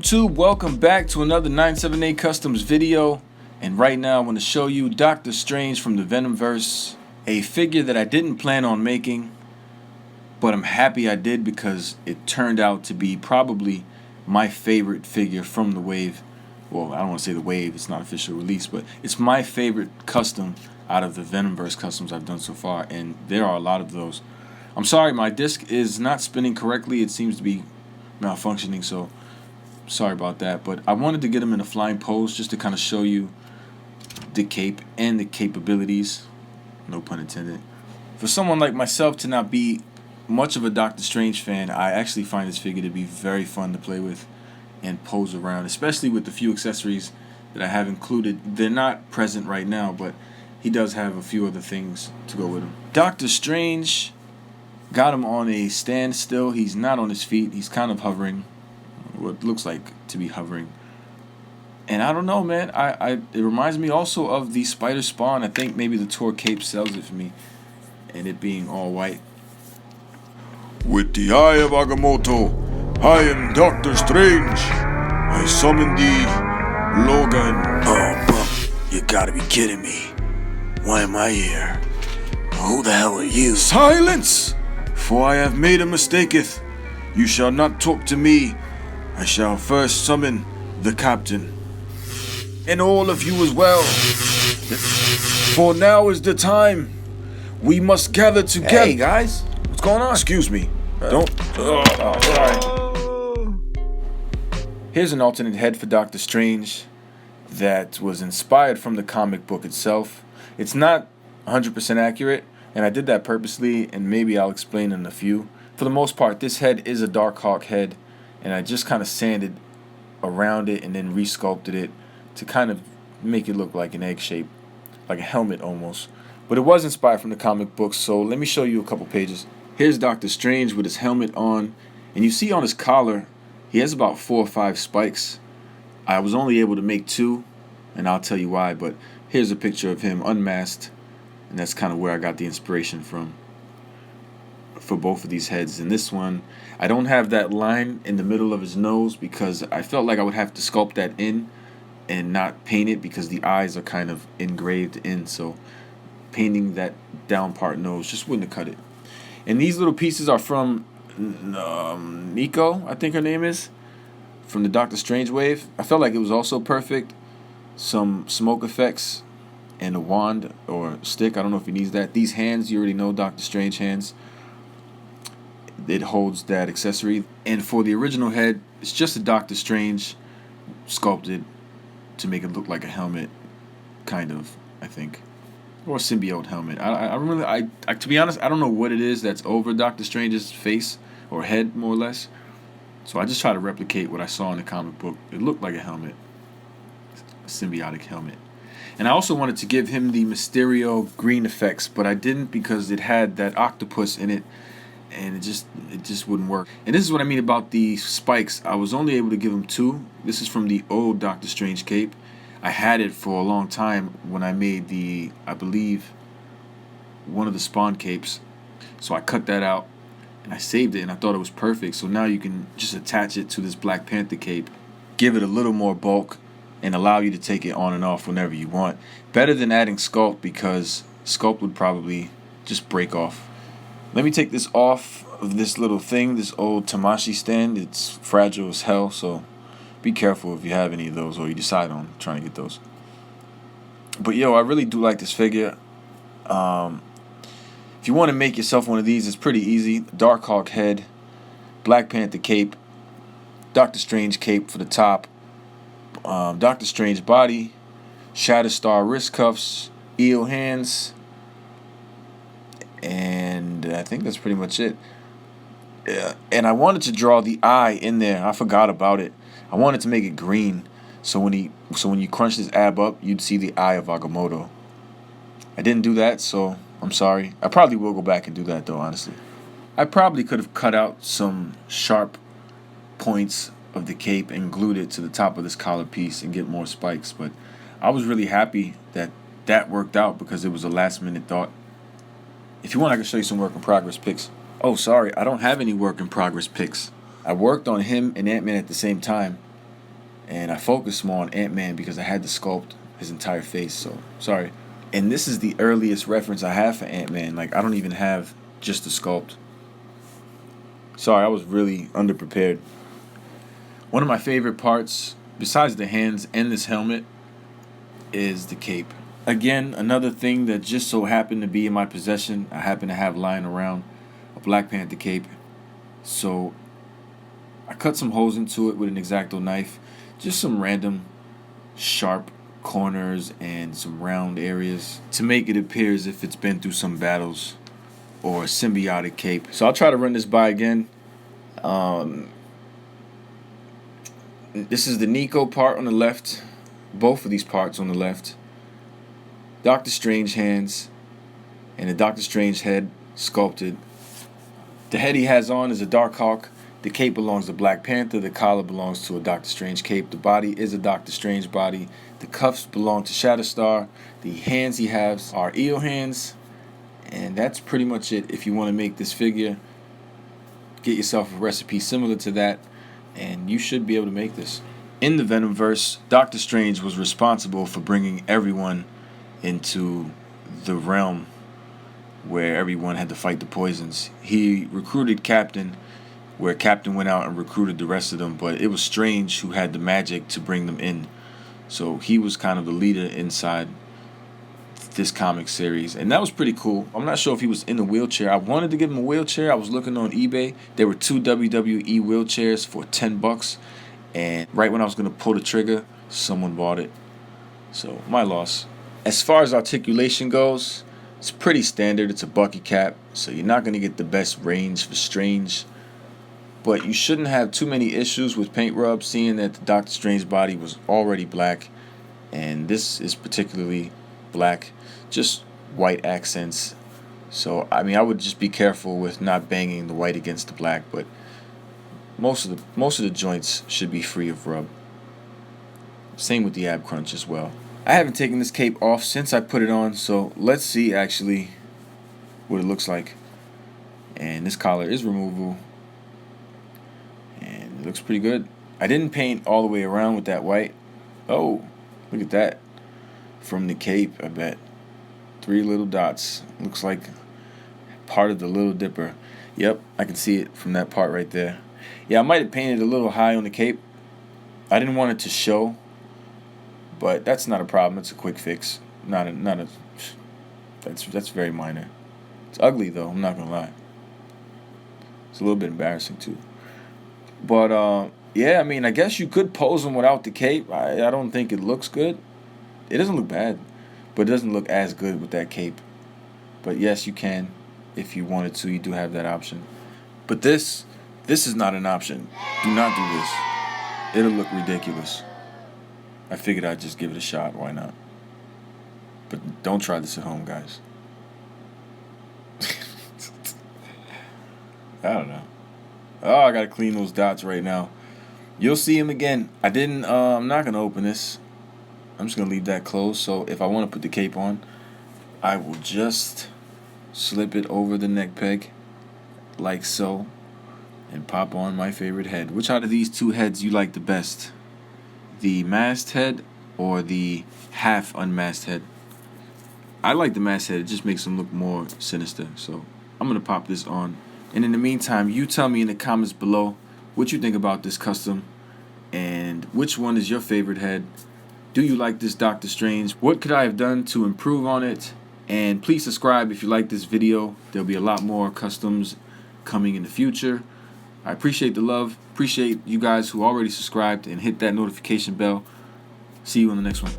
YouTube, welcome back to another 978 Customs video. And right now I want to show you Dr. Strange from the Venomverse, a figure that I didn't plan on making, but I'm happy I did because it turned out to be probably my favorite figure from the wave. Well, I don't want to say the wave, it's not official release, but it's my favorite custom out of the Venomverse customs I've done so far, and there are a lot of those. I'm sorry, my disc is not spinning correctly. It seems to be malfunctioning, so sorry about that. But I wanted to get him in a flying pose just to kind of show you the cape and the capabilities, no pun intended. For someone like myself to not be much of a Dr. Strange fan, I actually find this figure to be very fun to play with and pose around, especially with the few accessories that I have included. They're not present right now, but he does have a few other things to go with him. Dr. Strange, got him on a standstill. He's not on his feet. He's kind of hovering, what looks like to be hovering. And I don't know, man. It reminds me also of the Spider Spawn. I think maybe the Tor cape sells it for me, and it being all white. With the eye of Agamotto, I am Dr. Strange. I summon thee, Logan. Oh, bro, you gotta be kidding me. Why am I here? Who the hell are you? Silence! For I have made a mistaketh. You shall not talk to me. I shall first summon the captain. And all of you as well. For now is the time. We must gather together. Hey guys, what's going on? Excuse me. Don't. Sorry. Here's an alternate head for Dr. Strange that was inspired from the comic book itself. It's not 100% accurate, and I did that purposely, and maybe I'll explain in a few. For the most part, this head is a Darkhawk head, and I just kind of sanded around it and then resculpted it to kind of make it look like an egg shape, like a helmet almost. But it was inspired from the comic book, so let me show you a couple pages. Here's Dr. Strange with his helmet on, and you see on his collar, he has about 4 or 5 spikes. I was only able to make 2, and I'll tell you why, but here's a picture of him unmasked, and that's kind of where I got the inspiration from for both of these heads. And this one, I don't have that line in the middle of his nose because I felt like I would have to sculpt that in and not paint it because the eyes are kind of engraved in, so painting that down part nose just wouldn't have cut it. And these little pieces are from Nico, I think her name is, from the Dr. Strange wave. I felt like it was also perfect. Some smoke effects and a wand or stick. I don't know if he needs that. These hands, you already know, Dr. Strange hands. It holds that accessory. And for the original head, it's just a Dr. Strange sculpted to make it look like a helmet, kind of, I think. Or a symbiote helmet. I to be honest, I don't know what it is that's over Dr. Strange's face or head, more or less. So I just try to replicate what I saw in the comic book. It looked like a helmet, a symbiotic helmet. And I also wanted to give him the Mysterio green effects, but I didn't because it had that octopus in it, and it just wouldn't work. And this is what I mean about the spikes. I was only able to give him 2. This is from the old Dr. Strange cape. I had it for a long time when I made the, I believe, one of the Spawn capes. So I cut that out and I saved it, and I thought it was perfect. So now you can just attach it to this Black Panther cape, give it a little more bulk, and allow you to take it on and off whenever you want. Better than adding sculpt, because sculpt would probably just break off. Let me take this off of this little thing, this old Tamashi stand. It's fragile as hell, so be careful if you have any of those or you decide on trying to get those. But yo, I really do like this figure. If you want to make yourself one of these, it's pretty easy. Darkhawk head, Black Panther cape, Dr. Strange cape for the top, Dr. Strange body, Shatterstar wrist cuffs, eel hands, and I think that's pretty much it. And I wanted to draw the eye in there. I forgot about it. I wanted to make it green, so when you crunch this ab up, you'd see the eye of Agamotto. I didn't do that, so I'm sorry. I probably will go back and do that, though, honestly. I probably could have cut out some sharp points of the cape and glued it to the top of this collar piece and get more spikes, but I was really happy that that worked out because it was a last-minute thought. If you want, I can show you some work in progress pics. Oh, sorry, I don't have any work in progress pics. I worked on him and Ant-Man at the same time, and I focused more on Ant-Man because I had to sculpt his entire face, so sorry. And this is the earliest reference I have for Ant-Man. Like, I don't even have just the sculpt. Sorry, I was really underprepared. One of my favorite parts, besides the hands and this helmet, is the cape. Again, another thing that just so happened to be in my possession. I happen to have lying around a Black Panther cape. So I cut some holes into it with an X-Acto knife. Just some random sharp corners and some round areas to make it appear as if it's been through some battles, or a symbiotic cape. So I'll try to run this by again. This is the Nico part on the left. Both of these parts on the left. Dr. Strange hands and the Dr. Strange head sculpted. The head he has on is a Darkhawk. The cape belongs to Black Panther. The collar belongs to a Dr. Strange cape. The body is a Dr. Strange body. The cuffs belong to Shatterstar. The hands he has are eel hands. And that's pretty much it. If you want to make this figure, get yourself a recipe similar to that, and you should be able to make this. In the Venomverse, Dr. Strange was responsible for bringing everyone into the realm where everyone had to fight the poisons. He recruited Captain, where Captain went out and recruited the rest of them, but it was Strange who had the magic to bring them in. So he was kind of the leader inside this comic series, and that was pretty cool. I'm not sure if he was in a wheelchair. I wanted to give him a wheelchair. I was looking on eBay. There were 2 WWE wheelchairs for $10, and right when I was going to pull the trigger, someone bought it. So my loss. As far as articulation goes, it's pretty standard. It's a Bucky cap, so you're not going to get the best range for Strange, but you shouldn't have too many issues with paint rub, seeing that the Doctor Strange body was already black, and this is particularly black, just white accents. So I mean, I would just be careful with not banging the white against the black, but most of the joints should be free of rub. Same with the ab crunch as well. I haven't taken this cape off since I put it on, so let's see actually what it looks like. And this collar is removable, and it looks pretty good. I didn't paint all the way around with that white. Oh, look at that. From the cape, I bet. 3 little dots. Looks like part of the Little Dipper. Yep, I can see it from that part right there. Yeah, I might have painted a little high on the cape. I didn't want it to show, but that's not a problem. It's a quick fix. That's very minor. It's ugly though, I'm not gonna lie. It's a little bit embarrassing too. But yeah, I mean, I guess you could pose them without the cape. I don't think it looks good. It doesn't look bad, but it doesn't look as good with that cape. But yes, you can if you wanted to. You do have that option. But this is not an option. Do not do this. It'll look ridiculous. I figured I'd just give it a shot. Why not? But don't try this at home, guys. I don't know. Oh, I gotta clean those dots right now. You'll see them again. I'm not gonna open this. I'm just gonna leave that closed. So if I want to put the cape on, I will just slip it over the neck peg, like so, and pop on my favorite head. Which out of these 2 heads you like the best? The masked head or the half unmasked head? I like the masked head. It just makes them look more sinister. So I'm gonna pop this on. And in the meantime, you tell me in the comments below what you think about this custom, and which one is your favorite head. Do you like this Doctor Strange? What could I have done to improve on it? And please subscribe if you like this video. There'll be a lot more customs coming in the future. I appreciate the love. Appreciate you guys who already subscribed and hit that notification bell. See you on the next one.